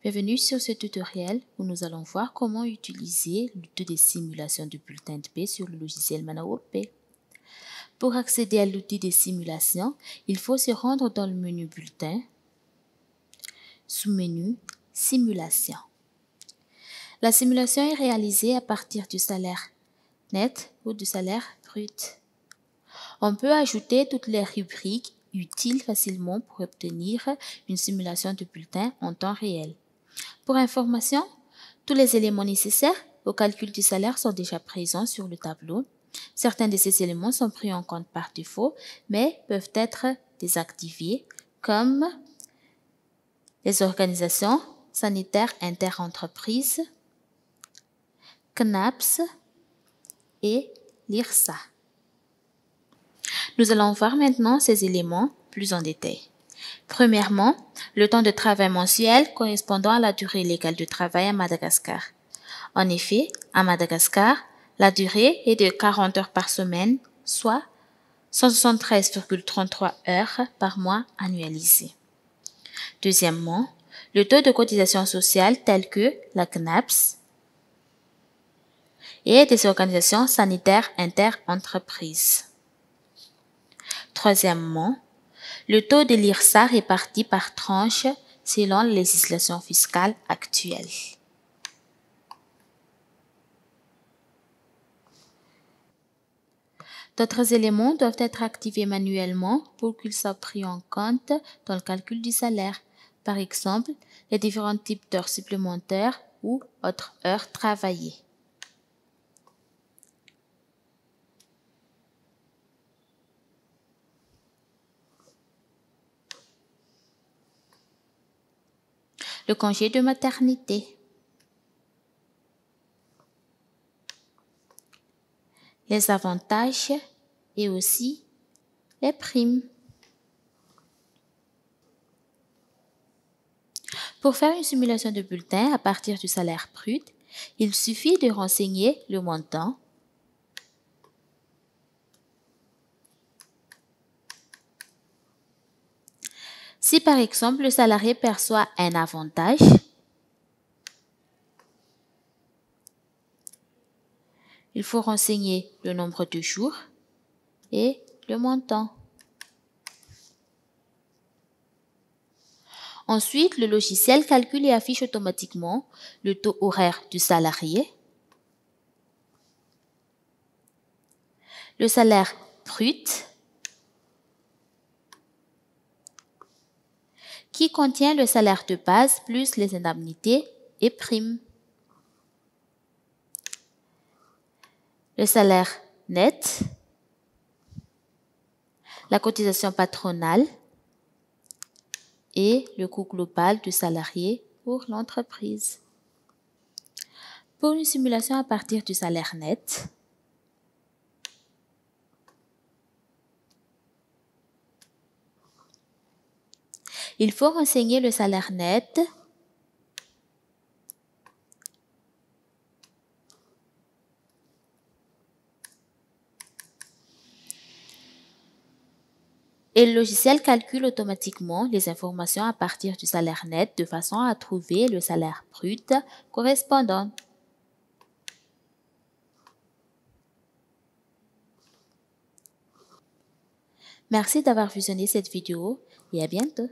Bienvenue sur ce tutoriel où nous allons voir comment utiliser l'outil de simulation de bulletin de paie sur le logiciel ManaWorldPay. Pour accéder à l'outil de simulation, il faut se rendre dans le menu Bulletin, sous-menu Simulation. La simulation est réalisée à partir du salaire net ou du salaire brut. On peut ajouter toutes les rubriques utiles facilement pour obtenir une simulation de bulletin en temps réel. Pour information, tous les éléments nécessaires au calcul du salaire sont déjà présents sur le tableau. Certains de ces éléments sont pris en compte par défaut, mais peuvent être désactivés, comme les organisations sanitaires interentreprises, CNAPS et l'IRSA. Nous allons voir maintenant ces éléments plus en détail. Premièrement, le temps de travail mensuel correspondant à la durée légale de travail à Madagascar. En effet, à Madagascar, la durée est de 40 heures par semaine, soit 173,33 heures par mois annualisées. Deuxièmement, le taux de cotisation sociale tel que la CNAPS et des organisations sanitaires interentreprises. Troisièmement, le taux de l'IRSA réparti par tranche selon la législation fiscale actuelle. D'autres éléments doivent être activés manuellement pour qu'ils soient pris en compte dans le calcul du salaire. Par exemple, les différents types d'heures supplémentaires ou autres heures travaillées. Le congé de maternité, les avantages et aussi les primes. Pour faire une simulation de bulletin à partir du salaire brut, il suffit de renseigner le montant, si par exemple le salarié perçoit un avantage, il faut renseigner le nombre de jours et le montant. Ensuite, le logiciel calcule et affiche automatiquement le taux horaire du salarié, le salaire brut, qui contient le salaire de base plus les indemnités et primes, le salaire net, la cotisation patronale et le coût global du salarié pour l'entreprise. Pour une simulation à partir du salaire net, il faut renseigner le salaire net et le logiciel calcule automatiquement les informations à partir du salaire net de façon à trouver le salaire brut correspondant. Merci d'avoir visionné cette vidéo et à bientôt.